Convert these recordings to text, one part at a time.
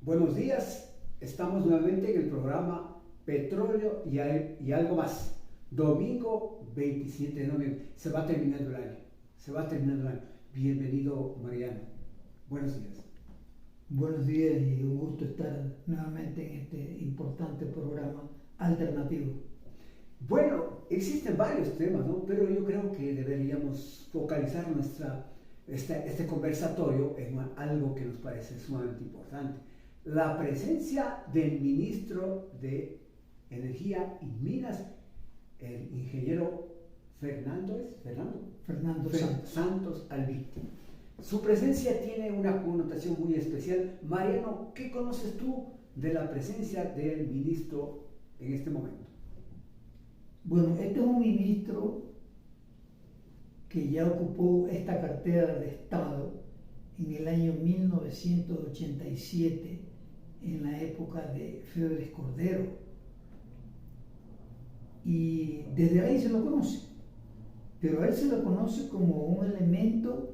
Buenos días, estamos nuevamente en el programa Petróleo y algo más. Domingo 27 de noviembre, se va terminando el año. Bienvenido, Mariano. Buenos días. Buenos días y un gusto estar nuevamente en este importante programa alternativo. Bueno, existen varios temas, ¿no? Pero yo creo que deberíamos focalizar este conversatorio en algo que nos parece sumamente importante. La presencia del ministro de Energía y Minas, el ingeniero Fernando Santos Albite. Su presencia tiene una connotación muy especial. Mariano, ¿qué conoces tú de la presencia del ministro en este momento? Bueno, este es un ministro que ya ocupó esta cartera de Estado en el año 1987, en la época de Febres Cordero. Y desde ahí se lo conoce, pero a él se lo conoce como un elemento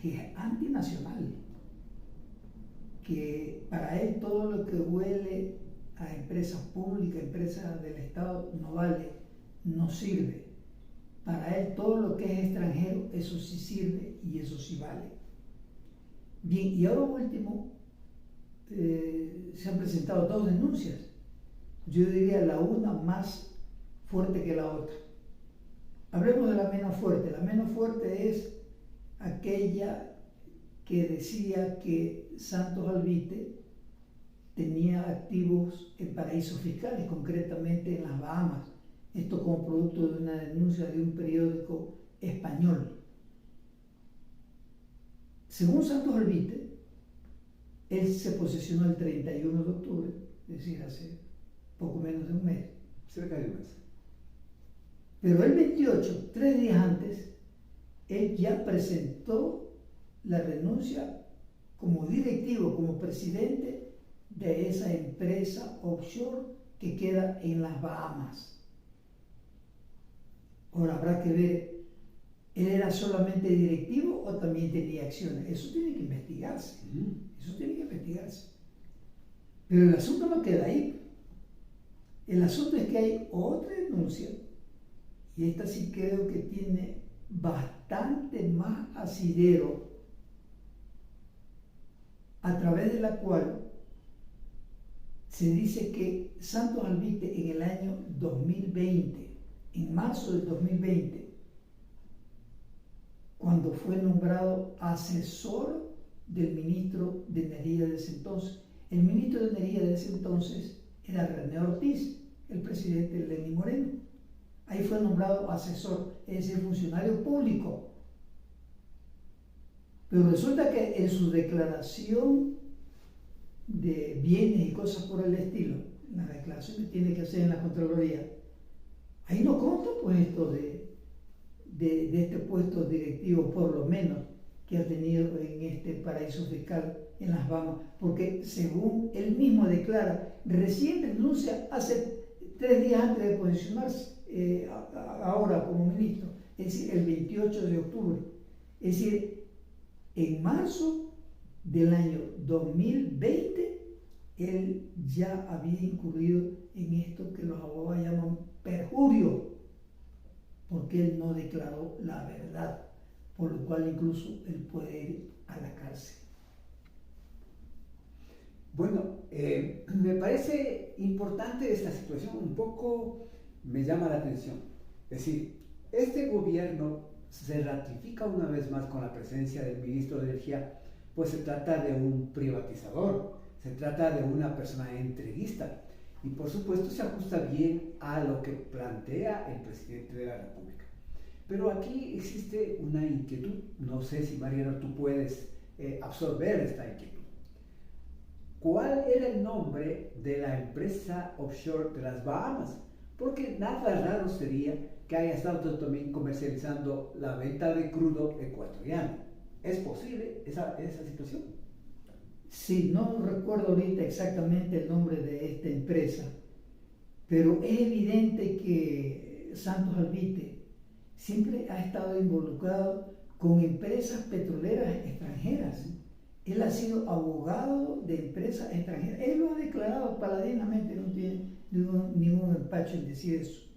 que es antinacional, que para él todo lo que huele a empresas públicas, empresas del Estado, no vale, no sirve. Para él todo lo que es extranjero, eso sí sirve y eso sí vale. Bien, y ahora último, se han presentado dos denuncias. Yo diría la una más fuerte que la otra. Hablemos de la menos fuerte. La menos fuerte es aquella que decía que Santos Albite tenía activos en paraísos fiscales, concretamente en las Bahamas. Esto como producto de una denuncia de un periódico español. Según Santos Albite, él se posesionó el 31 de octubre, es decir, hace poco menos de un mes. Cerca de un mes. Pero el 28, 3 días antes, él ya presentó la renuncia como directivo, como presidente de esa empresa offshore que queda en las Bahamas. Ahora habrá que ver, ¿él era solamente directivo o también tenía acciones? Eso tiene que investigarse. Pero el asunto no queda ahí. El asunto es que hay otra denuncia, y esta sí creo que tiene bastante más asidero, a través de la cual se dice que Santos Albite en el año 2020, en marzo del 2020, cuando fue nombrado asesor del ministro de Energía de ese entonces. El ministro de Energía de ese entonces era René Ortiz, el presidente Lenín Moreno. Ahí fue nombrado asesor, es decir, funcionario público. Pero resulta que en su declaración de bienes y cosas por el estilo, en la declaración que tiene que hacer en la Contraloría, ahí no consta pues esto de este puesto directivo, por lo menos, que ha tenido en este paraíso fiscal en las Bahamas, porque según él mismo declara, recién renuncia hace 3 días antes de posicionarse, ahora como ministro, es decir, el 28 de octubre. Es decir, en marzo del año 2020, él ya había incurrido en esto que los abogados llaman perjurio, porque él no declaró la verdad, por lo cual incluso él puede ir a la cárcel. Bueno, me parece importante esta situación, un poco me llama la atención. Es decir, este gobierno se ratifica una vez más con la presencia del ministro de Energía, pues se trata de un privatizador, se trata de una persona entreguista y por supuesto se ajusta bien a lo que plantea el presidente de la República. Pero aquí existe una inquietud, no sé si Mariano tú puedes absorber esta inquietud. ¿Cuál era el nombre de la empresa offshore de las Bahamas? Porque nada raro sería que haya estado también comercializando la venta de crudo ecuatoriano. ¿Es posible esa situación? Sí, no recuerdo ahorita exactamente el nombre de esta empresa, pero es evidente que Santos Albite siempre ha estado involucrado con empresas petroleras extranjeras. Él ha sido abogado de empresas extranjeras. Él lo ha declarado paladinamente, no tiene ningún empacho en decir eso.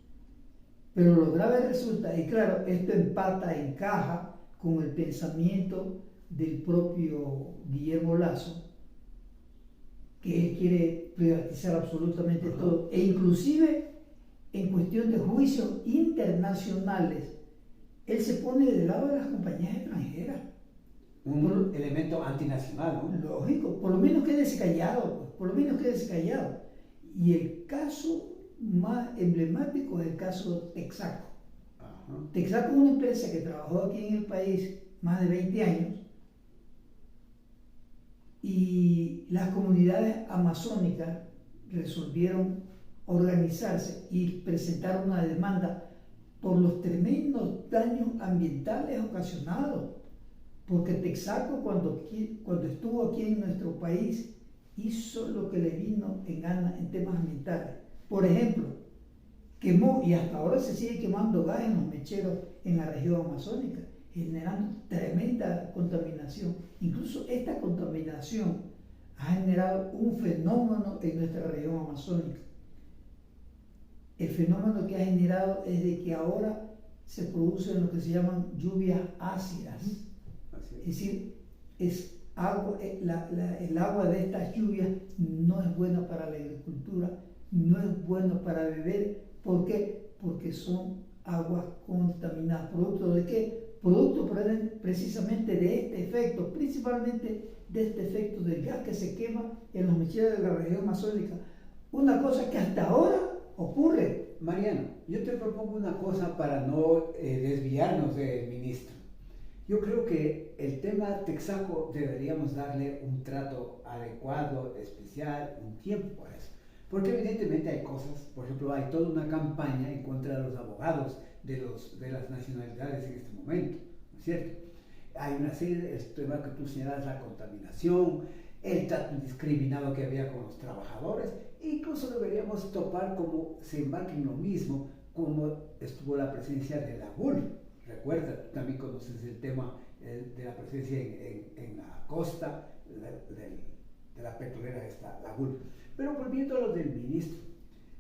Pero lo grave resulta, y claro, esto encaja con el pensamiento del propio Guillermo Lasso, que él quiere privatizar absolutamente todo, e inclusive en cuestión de juicios internacionales, él se pone del lado de las compañías extranjeras. Un elemento antinacional, ¿no? Lógico, por lo menos quédese callado, por lo menos quédese callado. Y el caso más emblemático es el caso Texaco. Texaco es una empresa que trabajó aquí en el país más de 20 años, y las comunidades amazónicas resolvieron organizarse y presentar una demanda por los tremendos daños ambientales ocasionados, porque Texaco cuando estuvo aquí en nuestro país hizo lo que le vino en gana en temas ambientales. Por ejemplo, quemó, y hasta ahora se sigue quemando gas en los mecheros en la región amazónica, generando tremenda contaminación. Incluso esta contaminación ha generado un fenómeno en nuestra región amazónica. El fenómeno que ha generado es de que ahora se producen lo que se llaman lluvias ácidas. Es decir, el agua de estas lluvias no es buena para la agricultura, no es bueno para beber. ¿Por qué? Porque son aguas contaminadas. ¿Producto de qué? Producto precisamente de este efecto, principalmente de este efecto del gas que se quema en los mecheros de la región amazónica. Una cosa que hasta ahora ocurre. Mariano, yo te propongo una cosa para no desviarnos del ministro. Yo creo que el tema Texaco deberíamos darle un trato adecuado, especial, un tiempo para eso. Porque evidentemente hay cosas, por ejemplo, hay toda una campaña en contra de los abogados de las nacionalidades en este momento, ¿no es cierto? Hay una serie de temas que tú señalas, la contaminación, el trato indiscriminado que había con los trabajadores. Incluso deberíamos topar como se embarca en lo mismo, como estuvo la presencia de la GUL. Recuerda, tú también conoces el tema de la presencia en la costa de la petrolera esta, la GUL. Pero volviendo a lo del ministro,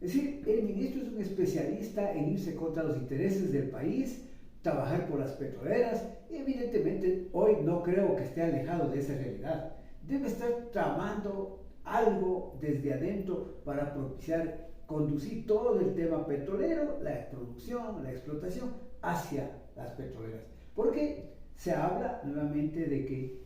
es decir, el ministro es un especialista en irse contra los intereses del país, trabajar por las petroleras, y evidentemente hoy no creo que esté alejado de esa realidad. Debe estar tramando algo desde adentro para propiciar, conducir todo el tema petrolero, la producción, la explotación, hacia las petroleras. Porque se habla nuevamente de que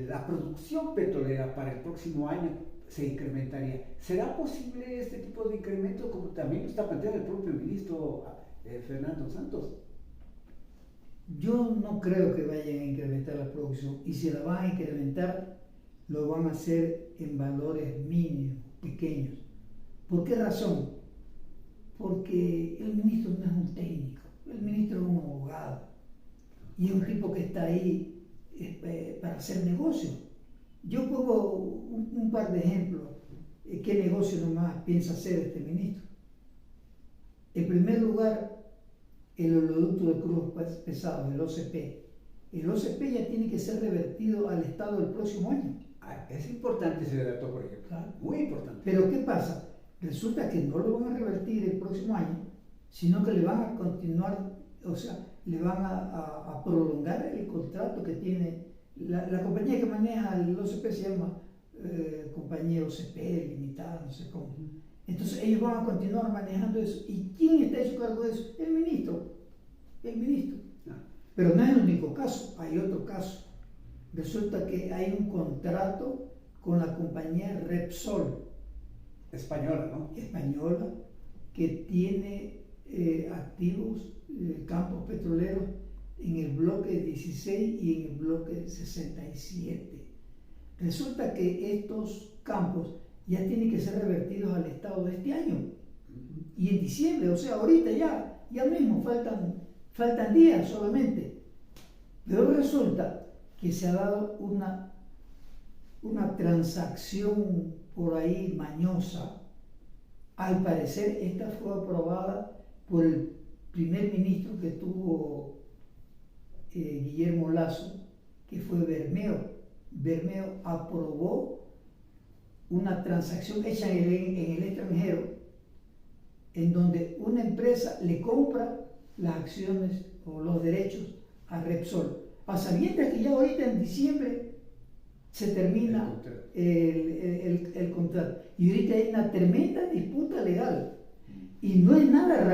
la producción petrolera para el próximo año se incrementaría. ¿Será posible este tipo de incremento, como también lo está planteando el propio ministro Fernando Santos? Yo no creo que vayan a incrementar la producción, y si la van a incrementar, lo van a hacer en valores mínimos, pequeños. ¿Por qué razón? Porque el ministro no es un técnico, el ministro es un abogado, y es un tipo que está ahí para hacer negocio. Yo pongo un par de ejemplos. ¿Qué negocio nomás piensa hacer este ministro? En primer lugar, el oleoducto de crudos pesados, el OCP. El OCP ya tiene que ser revertido al Estado el próximo año. Es importante ese dato, por ejemplo. Claro. Muy importante. Pero ¿qué pasa? Resulta que no lo van a revertir el próximo año, sino que le van a continuar, o sea, le van a prolongar el contrato que tiene. La compañía que maneja el OCP se llama Compañía OCP Limitada, no sé cómo. Entonces ellos van a continuar manejando eso. ¿Y quién está a su cargo de eso? El ministro. El ministro. Pero no es el único caso, hay otro caso. Resulta que hay un contrato con la compañía Repsol. Española, ¿no? Española, que tiene activos, campos petroleros en el bloque 16 y en el bloque 67. Resulta que estos campos ya tienen que ser revertidos al Estado de este año. Y en diciembre, o sea, ahorita ya mismo, faltan días solamente. Pero resulta que se ha dado una transacción por ahí mañosa. Al parecer, esta fue aprobada por el primer ministro que tuvo Guillermo Lasso, que fue Bermeo. Bermeo aprobó una transacción hecha en el extranjero, en donde una empresa le compra las acciones o los derechos a Repsol, a sabiendas que ya ahorita en diciembre se termina el contrato. Y ahorita hay una tremenda disputa legal. Y no es nada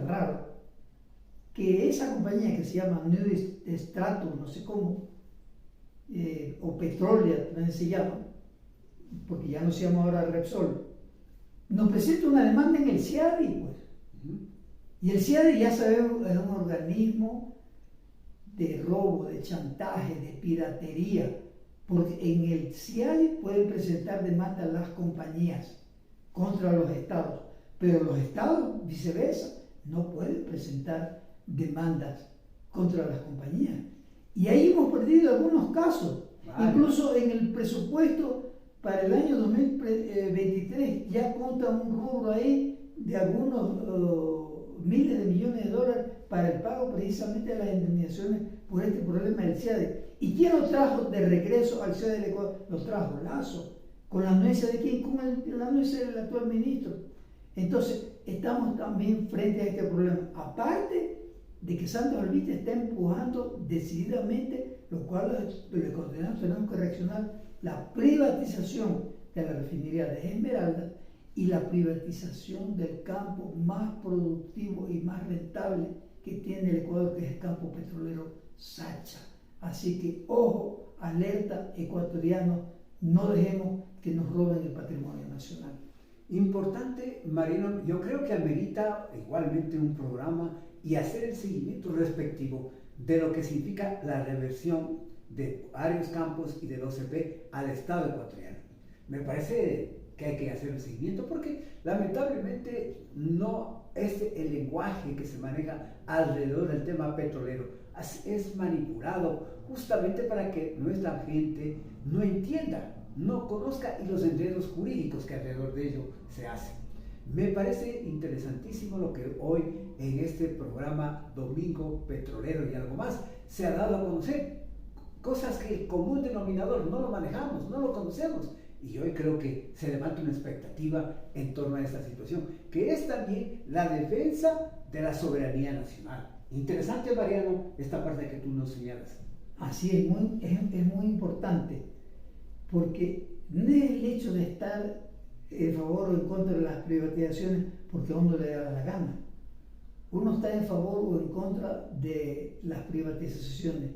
raro, que esa compañía que se llama New Stratum, no sé cómo, o Petrolia, también se llama, porque ya no se llama ahora Repsol, nos presenta una demanda en el CIADI, pues. Y el CIADI, ya sabemos, es un organismo de robo, de chantaje, de piratería, porque en el CIADI pueden presentar demandas las compañías contra los estados, pero los estados, viceversa, no pueden presentar demandas contra las compañías. Y ahí hemos perdido algunos casos. Vale. Incluso en el presupuesto para el año 2023 ya conta un rubro ahí de algunos miles de millones de dólares para el pago precisamente de las indemnizaciones por este problema del CIADI. ¿Y quién los trajo de regreso al CIADI del Ecuador? Los trajo Lazo. ¿Con la anuencia de quién? Con la anuencia del actual ministro. Entonces, estamos también frente a este problema. Aparte de que Santos Alvite está empujando decididamente, lo cual los ecuatorianos tenemos que reaccionar, la privatización de la refinería de Esmeralda y la privatización del campo más productivo y más rentable que tiene el Ecuador, que es el campo petrolero Sacha. Así que, ojo, alerta ecuatoriano, no dejemos que nos roben el patrimonio nacional. Importante, Mariano, yo creo que amerita igualmente un programa y hacer el seguimiento respectivo de lo que significa la reversión de varios campos y del OCP al Estado ecuatoriano. Me parece que hay que hacer el seguimiento porque lamentablemente no es el lenguaje que se maneja alrededor del tema petrolero, es manipulado justamente para que nuestra gente no entienda, no conozca y los enredos jurídicos que alrededor de ello se hacen. Me parece interesantísimo lo que hoy en este programa Domingo Petrolero y algo más se ha dado a conocer, cosas que el común denominador no lo manejamos, no lo conocemos, y hoy creo que se levanta una expectativa en torno a esta situación, que es también la defensa de la soberanía nacional. Interesante, Mariano, esta parte que tú nos señalas. Así es muy importante, porque no es el hecho de estar en favor o en contra de las privatizaciones porque a uno le da la gana. Uno está en favor o en contra de las privatizaciones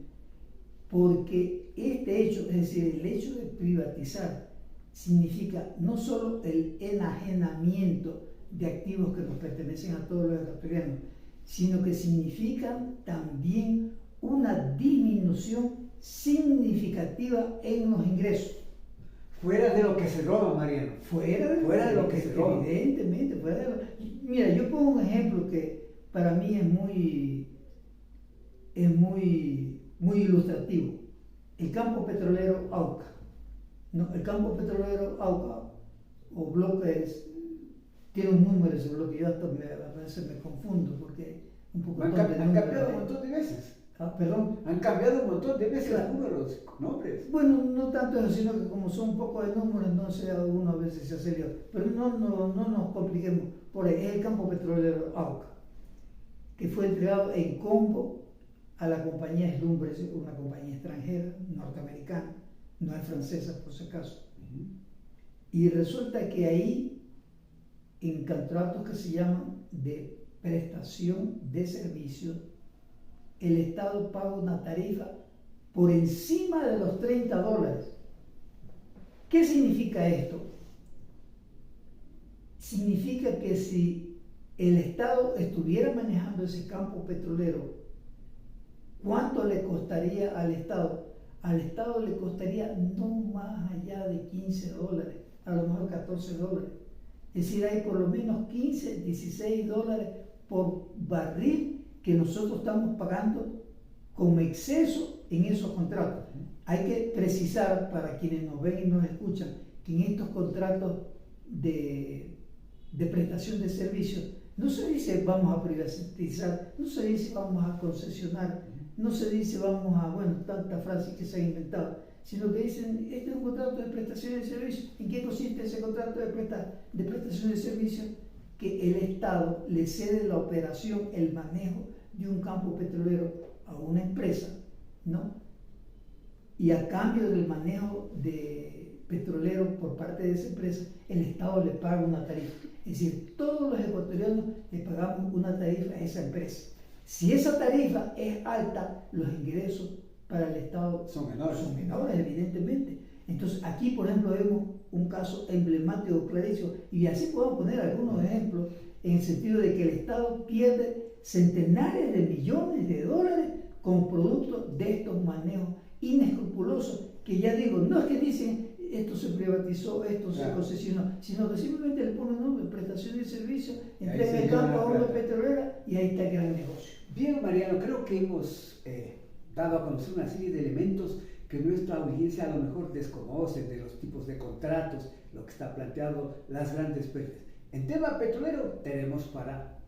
porque este hecho, es decir, el hecho de privatizar, significa no solo el enajenamiento de activos que nos pertenecen a todos los ecuatorianos, sino que significan también una disminución significativa en los ingresos. Fuera de lo que se roba, Mariano. Fuera de lo que se roba. Evidentemente, Mira, yo pongo un ejemplo que para mí es muy ilustrativo. El campo petrolero Auca. No, el campo petrolero Auca, o bloques, tiene un número ese bloque, yo hasta a veces me confundo porque un poco... Han cambiado un montón de veces. Perdón. Han cambiado un montón de veces los números, nombres. Bueno, no tanto eso, sino que como son un poco de números, entonces uno a veces se hace lío. Pero no nos compliquemos. Por ahí es el campo petrolero Auca, que fue entregado en combo a la compañía Slumbres, una compañía extranjera, norteamericana, no es francesa por si acaso. Y resulta que ahí, en contratos que se llaman de prestación de servicios, el Estado paga una tarifa por encima de los $30. ¿Qué significa esto? Significa que si el Estado estuviera manejando ese campo petrolero, ¿cuánto le costaría al Estado? Al Estado le costaría no más allá de $15, a lo mejor $14. Es decir, hay por lo menos $15, $16 por barril que nosotros estamos pagando como exceso en esos contratos. Hay que precisar para quienes nos ven y nos escuchan que en estos contratos de prestación de servicios no se dice vamos a privatizar, no se dice vamos a concesionar no se dice vamos a, bueno, tantas frases que se han inventado, sino que dicen, este es un contrato de prestación de servicio. ¿En qué consiste ese contrato de prestación de servicio? Que el Estado le cede la operación, el manejo de un campo petrolero a una empresa, ¿no? Y a cambio del manejo de petrolero por parte de esa empresa, el Estado le paga una tarifa. Es decir, todos los ecuatorianos le pagamos una tarifa a esa empresa. Si esa tarifa es alta, los ingresos para el Estado son menores, evidentemente. Entonces, aquí, por ejemplo, vemos un caso emblemático, clarísimo, y así podemos poner algunos ejemplos, en el sentido de que el Estado pierde centenares de millones de dólares como producto de estos manejos inescrupulosos, que ya digo, no es que dicen esto se privatizó, esto se concesionó, sino que simplemente le ponen nombre, prestación de servicio, entrega el campo a una petrolera y ahí está el gran negocio. Bien, Mariano, creo que hemos dado a conocer una serie de elementos que nuestra audiencia a lo mejor desconoce, de los tipos de contratos, lo que está planteado, las grandes pérdidas. En tema petrolero tenemos para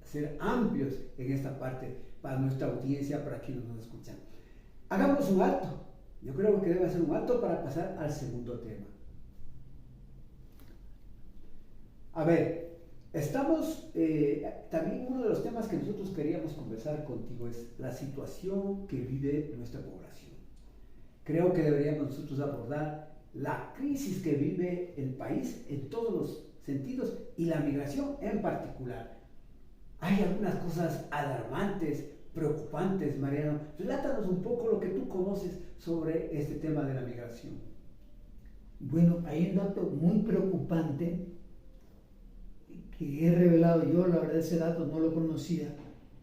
ser amplios en esta parte, para nuestra audiencia, para quienes nos escuchan. Hagamos un alto. Yo creo que debe ser un alto para pasar al segundo tema. A ver, estamos, también uno de los temas que nosotros queríamos conversar contigo es la situación que vive nuestra población. Creo que deberíamos nosotros abordar la crisis que vive el país en todos los sentidos y la migración en particular. Hay algunas cosas alarmantes, preocupantes, Mariano. Relátanos un poco lo que tú conoces sobre este tema de la migración. Bueno, hay un dato muy preocupante que he revelado yo, la verdad ese dato no lo conocía,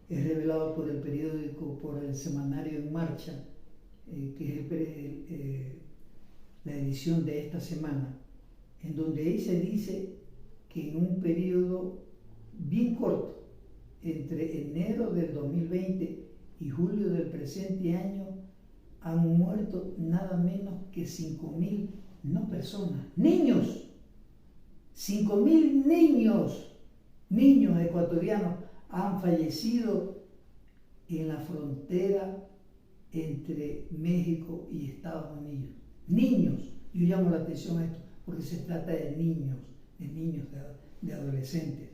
es revelado por el periódico, por el semanario En Marcha, que es la edición de esta semana, en donde ahí se dice que en un periodo bien corto, entre enero del 2020 y julio del presente año, han muerto nada menos que 5.000, no personas, niños, 5.000 niños ecuatorianos han fallecido en la frontera entre México y Estados Unidos. Niños, yo llamo la atención a esto porque se trata de niños, de adolescentes.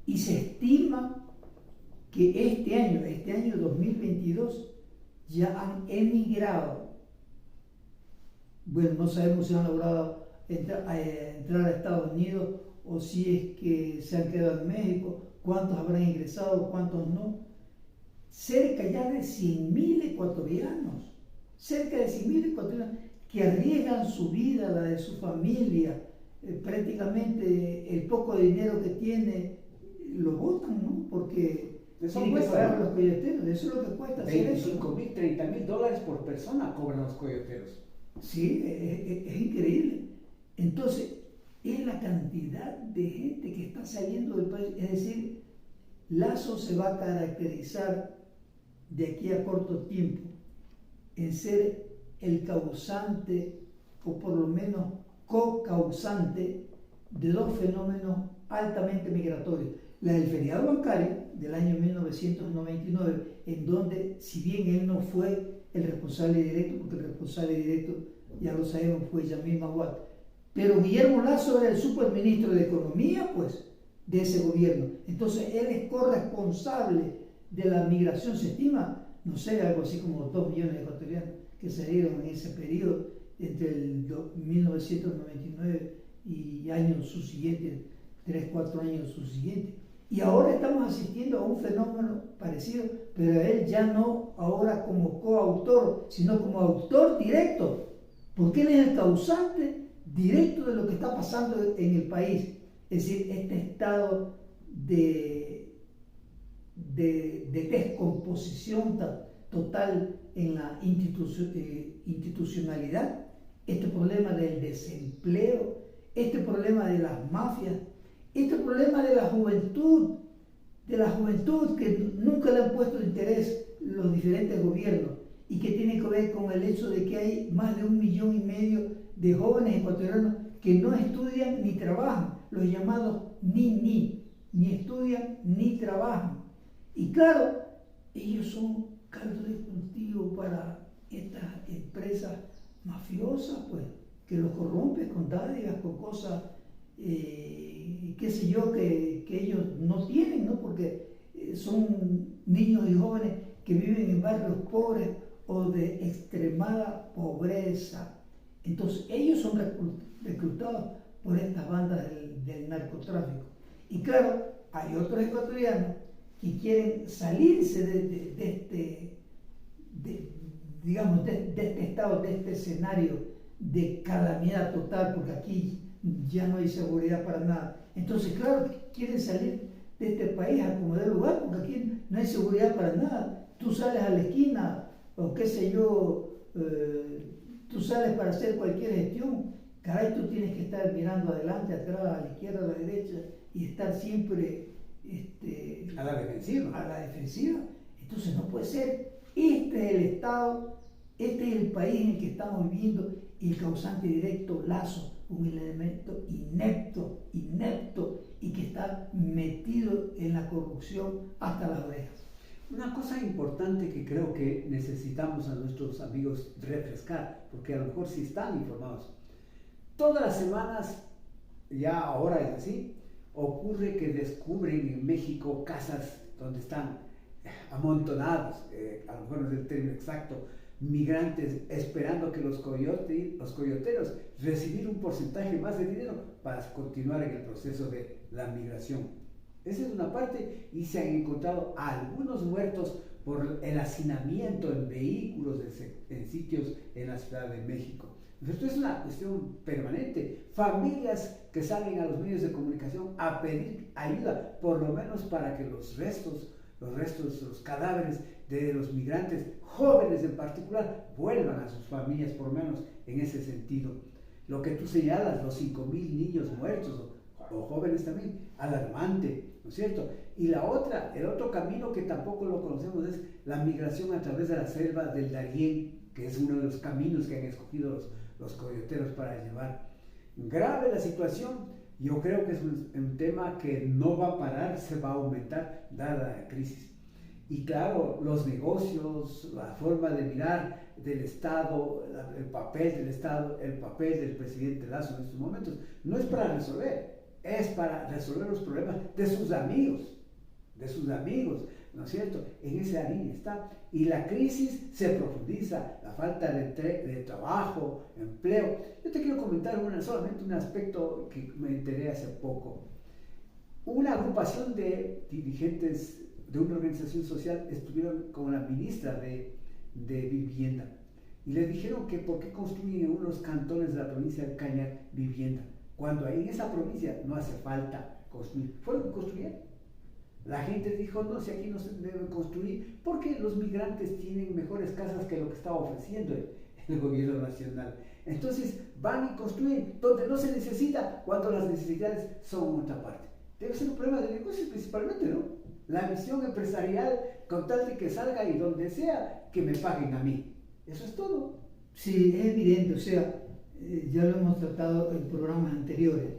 Y se estima que este año 2022, ya han emigrado. Bueno, no sabemos si han logrado entrar a Estados Unidos o si es que se han quedado en México, cuántos habrán ingresado, cuántos no. Cerca ya de 100.000 ecuatorianos, que arriesgan su vida, la de su familia, prácticamente el poco dinero que tiene lo botan, ¿no? Porque tienen que pagar los coyoteros, eso es lo que cuesta hacer eso. 25.000, 30.000 dólares por persona cobran los coyoteros. Sí, es increíble. Entonces, es la cantidad de gente que está saliendo del país. Es decir, Lazo se va a caracterizar de aquí a corto tiempo en ser el causante, o por lo menos co-causante, de dos fenómenos altamente migratorios. La del feriado bancario del año 1999, en donde, si bien él no fue el responsable directo, porque el responsable directo, ya lo sabemos, fue Yamil Mahuad, pero Guillermo Lazo era el superministro de Economía, pues, de ese gobierno. Entonces, él es corresponsable de la migración, se estima, no sé, algo así como 2 millones de ecuatorianos que salieron en ese periodo, entre el 1999 y años subsiguientes, 3-4 años subsiguientes. Y ahora estamos asistiendo a un fenómeno parecido, pero él ya no ahora como coautor, sino como autor directo, porque él es el causante directo de lo que está pasando en el país. Es decir, este estado de descomposición total en la institucionalidad, este problema del desempleo, este problema de las mafias, este problema de la juventud que nunca le han puesto interés los diferentes gobiernos y que tiene que ver con el hecho de que hay más de 1,5 millones de jóvenes ecuatorianos que no estudian ni trabajan, los llamados ni estudian ni trabajan. Y claro, ellos son caldo de cultivo para estas empresas mafiosas, pues, que los corrompen con dádivas, con cosas, qué sé yo, que ellos no tienen, ¿no? Porque son niños y jóvenes que viven en barrios pobres o de extremada pobreza. Entonces, ellos son reclutados por estas bandas del narcotráfico. Y claro, hay otros ecuatorianos que quieren salirse de este estado, de este escenario de calamidad total, porque aquí ya no hay seguridad para nada. Entonces, claro, quieren salir de este país a como de lugar, porque aquí no hay seguridad para nada. Tú sales a la esquina, o qué sé yo, tú sales para hacer cualquier gestión, caray, tú tienes que estar mirando adelante, atrás, a la izquierda, a la derecha, y estar siempre a la defensiva. A la defensiva. Entonces no puede ser. Este es el Estado, este es el país en el que estamos viviendo, y el causante directo, Lazo, un elemento inepto, y que está metido en la corrupción hasta las orejas. Una cosa importante que creo que necesitamos a nuestros amigos refrescar, porque a lo mejor sí están informados. Todas las semanas, ya ahora es así, ocurre que descubren en México casas donde están amontonados, a lo mejor no es el término exacto, migrantes esperando que los coyoteros recibir un porcentaje más de dinero para continuar en el proceso de la migración. Esa es una parte, y se han encontrado algunos muertos por el hacinamiento en vehículos en sitios en la Ciudad de México. Esto es una cuestión permanente. Familias que salen a los medios de comunicación a pedir ayuda, por lo menos para que los cadáveres de los migrantes, jóvenes en particular, vuelvan a sus familias, por lo menos en ese sentido. Lo que tú señalas, los 5,000 niños muertos, o jóvenes también, alarmante, ¿no es cierto? Y el otro camino que tampoco lo conocemos es la migración a través de la selva del Darién, que es uno de los caminos que han escogido los coyoteros para llevar. Grave la situación. Yo creo que es un tema que no va a parar, se va a aumentar dada la crisis. Y claro, los negocios, la forma de mirar del Estado, el papel del Estado, el papel del presidente Lazo en estos momentos, no es para resolver, es para resolver los problemas de sus amigos, ¿no es cierto? En esa línea está. Y la crisis se profundiza, la falta de trabajo, empleo. Yo te quiero comentar solamente un aspecto que me enteré hace poco. Una agrupación de dirigentes de una organización social estuvieron con la ministra de Vivienda y le dijeron que por qué construyen en unos cantones de la provincia de Cañar vivienda, cuando ahí en esa provincia no hace falta construir. Fueron que construyeron. La gente dijo, no, si aquí no se debe construir, porque los migrantes tienen mejores casas que lo que está ofreciendo el gobierno nacional. Entonces van y construyen donde no se necesita, cuando las necesidades son en otra parte. Debe ser un problema de negocios principalmente, ¿no? La visión empresarial, con tal de que salga y donde sea, que me paguen a mí. Eso es todo. Sí, es evidente, o sea, ya lo hemos tratado en programas anteriores.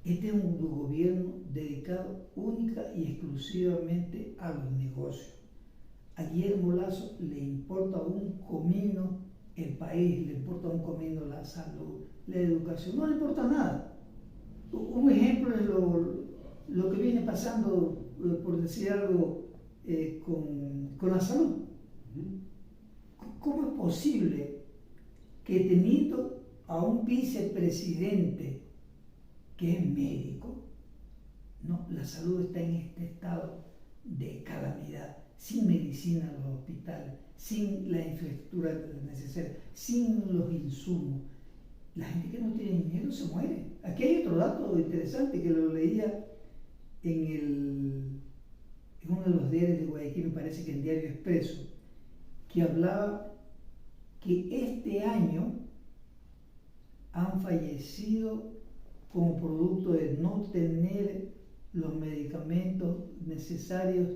Este es un gobierno dedicado única y exclusivamente a los negocios. A Guillermo Lazo le importa un comino el país, le importa un comino la salud, la educación, no le importa nada. Un ejemplo es lo que viene pasando, por decir algo, con la salud. ¿Cómo es posible que teniendo a un vicepresidente que es médico, no, la salud está en este estado de calamidad, sin medicina en los hospitales, sin la infraestructura necesaria, sin los insumos? La gente que no tiene dinero se muere. Aquí hay otro dato interesante que lo leía en uno de los diarios de Guayaquil, me parece que en Diario Expreso, que hablaba que este año han fallecido como producto de no tener los medicamentos necesarios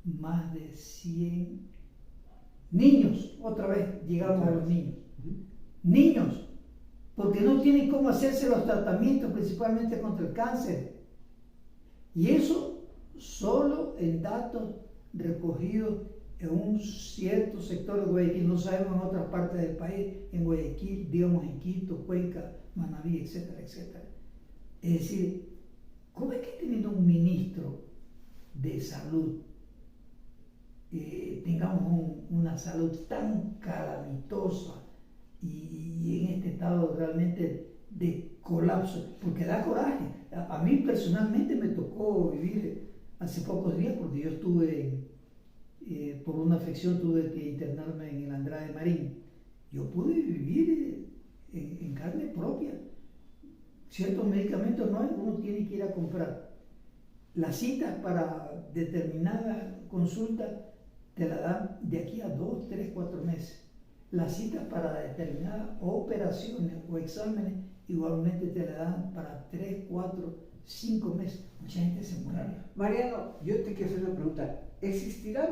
más de 100 niños. Otra vez llegamos a los niños. Niños, porque no tienen cómo hacerse los tratamientos, principalmente contra el cáncer. Y eso solo en datos recogidos en un cierto sector de Guayaquil, no sabemos en otras partes del país, en Guayaquil, digamos en Quito, Cuenca, Manabí, etcétera, etcétera. Es decir, ¿cómo es que teniendo un ministro de salud, tengamos una salud tan calamitosa y en este estado realmente de colapso? Porque da coraje. A mí personalmente me tocó vivir hace pocos días, porque yo estuve, por una afección tuve que internarme en el Andrade Marín. Yo pude vivir en carne propia. Ciertos medicamentos no hay, uno tiene que ir a comprar. Las citas para determinada consulta te la dan de aquí a 2, 3, 4 meses. Las citas para determinadas operaciones o exámenes igualmente te la dan para 3, 4, 5 meses. Mucha gente se muere. Mariano, yo te quiero hacer una pregunta. ¿Existirá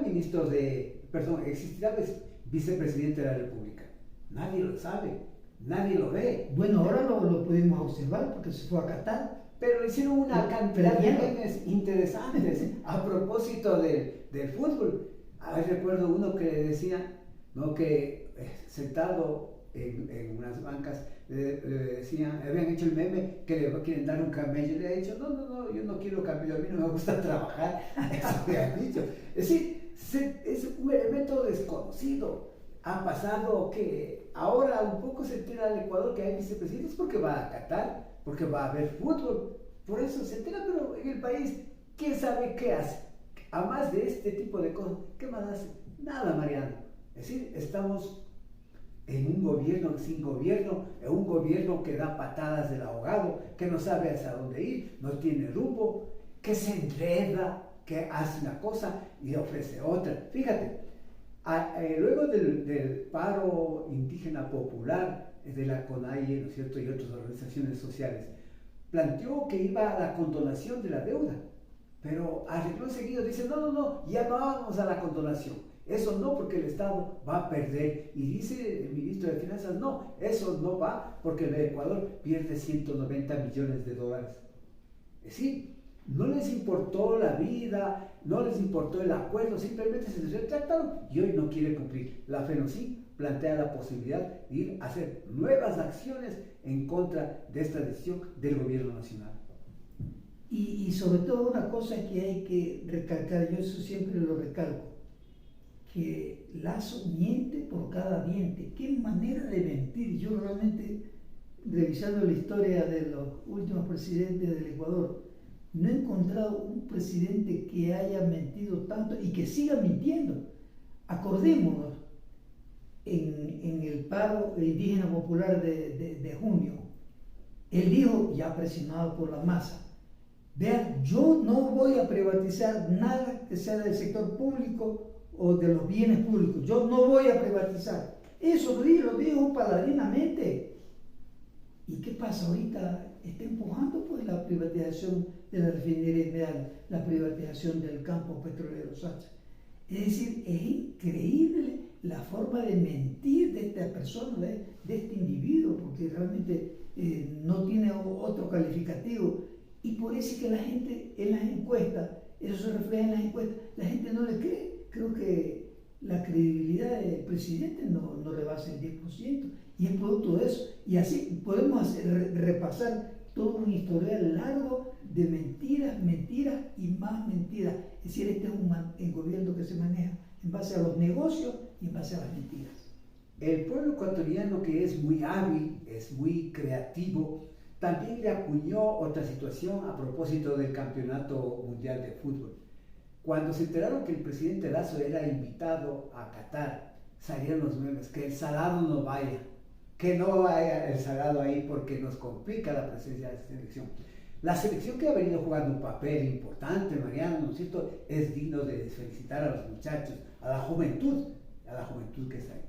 vicepresidente de la República? Nadie lo sabe, nadie lo ve. Bueno, ahora lo pudimos observar porque se fue a Qatar. Pero hicieron una cantidad de memes interesantes a propósito del fútbol. Recuerdo uno que decía, ¿no?, que sentado en unas bancas le decían, habían hecho el meme que le quieren dar un camello, y le ha dicho, no, yo no quiero camello, a mí no me gusta trabajar. Eso le han dicho. Es decir, es un elemento desconocido. Ha pasado que ahora un poco se entera el Ecuador que hay vicepresidentes porque va a Qatar, porque va a haber fútbol, por eso se entera, pero en el país, ¿quién sabe qué hace? A más de este tipo de cosas, ¿qué más hace? Nada, Mariano. Es decir, estamos en un gobierno sin gobierno, en un gobierno que da patadas del ahogado, que no sabe hacia dónde ir, no tiene rumbo, que se enreda, que hace una cosa y ofrece otra. Fíjate, luego del paro indígena popular de la CONAIE, ¿no es cierto?, y otras organizaciones sociales, planteó que iba a la condonación de la deuda, pero arregló seguido, dice, no, ya no vamos a la condonación, eso no, porque el Estado va a perder, y dice el ministro de Finanzas, no, eso no va, porque el Ecuador pierde 190 millones de dólares. Es decir, no les importó la vida, no les importó el acuerdo, simplemente se retractaron y hoy no quiere cumplir. La FENOCIN plantea la posibilidad de ir a hacer nuevas acciones en contra de esta decisión del gobierno nacional. Y sobre todo una cosa que hay que recalcar, yo eso siempre lo recalco, que Lazo miente por cada diente. Qué manera de mentir. Yo realmente, revisando la historia de los últimos presidentes del Ecuador, no he encontrado un presidente que haya mentido tanto y que siga mintiendo. Acordémonos, en el paro indígena popular de junio, él dijo, ya presionado por la masa, vean, yo no voy a privatizar nada que sea del sector público o de los bienes públicos, yo no voy a privatizar. Eso lo dijo paladinamente. ¿Y qué pasa ahorita? Está empujando pues la privatización de la refinería Esmeralda, la privatización del campo petrolero Sacha. Es decir, es increíble la forma de mentir de esta persona, de este individuo, porque realmente no tiene otro calificativo. Y por eso es que la gente en las encuestas, eso se refleja en las encuestas, la gente no le cree. Creo que la credibilidad del presidente no rebasa el 10%, y es producto de eso. Y así podemos repasar todo un historial largo de mentiras y más mentiras. Es decir, este es un gobierno que se maneja en base a los negocios y en base a las mentiras. El pueblo ecuatoriano, que es muy hábil, es muy creativo, también le acuñó otra situación a propósito del Campeonato Mundial de Fútbol. Cuando se enteraron que el presidente Lazo era invitado a Qatar, salieron los memes, que el Salado no vaya, que no vaya el Salado ahí porque nos complica la presencia de esta selección. La selección que ha venido jugando un papel importante, Mariano, ¿no es cierto?, es digno de felicitar a los muchachos, a la juventud que está ahí.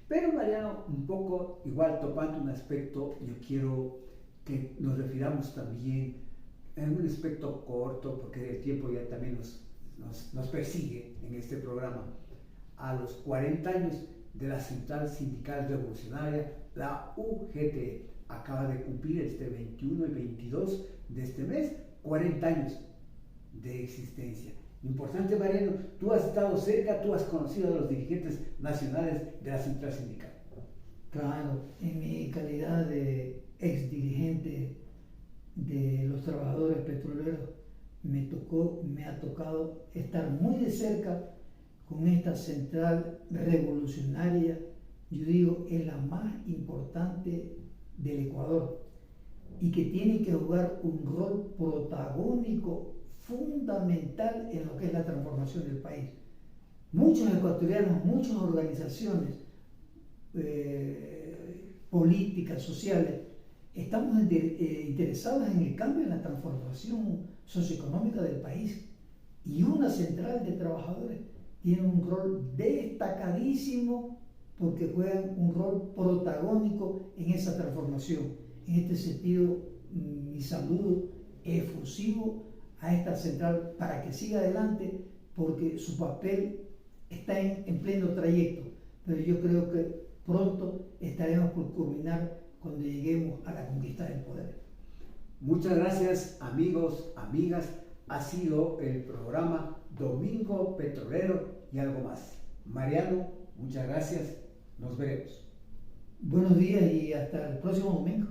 Pero, Mariano, un poco, igual topando un aspecto, yo quiero que nos refiramos también en un aspecto corto, porque el tiempo ya también nos persigue en este programa, a los 40 años de la Central Sindical Revolucionaria, la UGT. Acaba de cumplir este 21 y 22 de este mes 40 años de existencia. Importante, Mariano, tú has estado cerca, tú has conocido a los dirigentes nacionales de la central sindical. Claro, en mi calidad de ex dirigente de los trabajadores petroleros, me ha tocado estar muy de cerca con esta central revolucionaria. Yo digo, es la más importante del Ecuador y que tiene que jugar un rol protagónico fundamental en lo que es la transformación del país. Muchos ecuatorianos, muchas organizaciones políticas, sociales, estamos interesados en el cambio, en la transformación socioeconómica del país, y una central de trabajadores tiene un rol destacadísimo porque juegan un rol protagónico en esa transformación. En este sentido, mi saludo efusivo a esta central para que siga adelante, porque su papel está en pleno trayecto, pero yo creo que pronto estaremos por culminar cuando lleguemos a la conquista del poder. Muchas gracias, amigos, amigas. Ha sido el programa Domingo Petrolero y algo más. Mariano, muchas gracias. Nos veremos. Buenos días y hasta el próximo domingo.